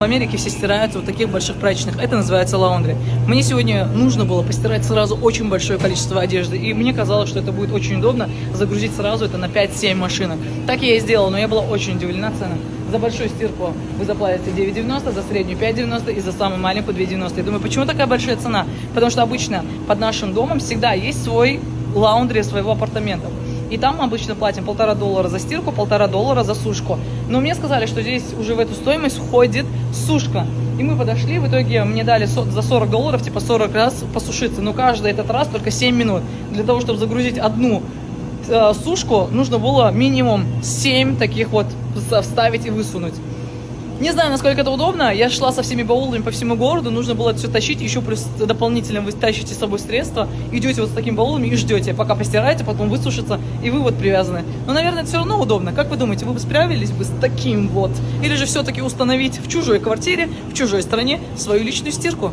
В Америке все стираются в таких больших прачечных. Это называется лаундри. Мне сегодня нужно было постирать сразу очень большое количество одежды. И мне казалось, что это будет очень удобно загрузить сразу это на 5-7 машинок. Так я и сделала, но я была очень удивлена ценой. За большую стирку вы заплатите 9,90, за среднюю 5,90 и за самую маленькую 2,90. Я думаю, почему такая большая цена? Потому что обычно под нашим домом всегда есть свой лаундри своего апартамента. И там мы обычно платим $1,5 за стирку, $1,5 за сушку. Но мне сказали, что здесь уже в эту стоимость входит сушка. И мы подошли, в итоге мне дали за $40, типа 40 раз посушиться. Но каждый этот раз только 7 минут. Для того, чтобы загрузить одну сушку, нужно было минимум 7 таких вот вставить и высунуть. Не знаю, насколько это удобно. Я шла со всеми баулами по всему городу. Нужно было это все тащить. Еще плюс дополнительно вы тащите с собой средства. Идете вот с такими баулами и ждете, пока постираете, потом высушится, и вы вот привязаны. Но, наверное, это все равно удобно. Как вы думаете, вы бы справились бы с таким вот? Или же все-таки установить в чужой квартире, в чужой стране свою личную стирку?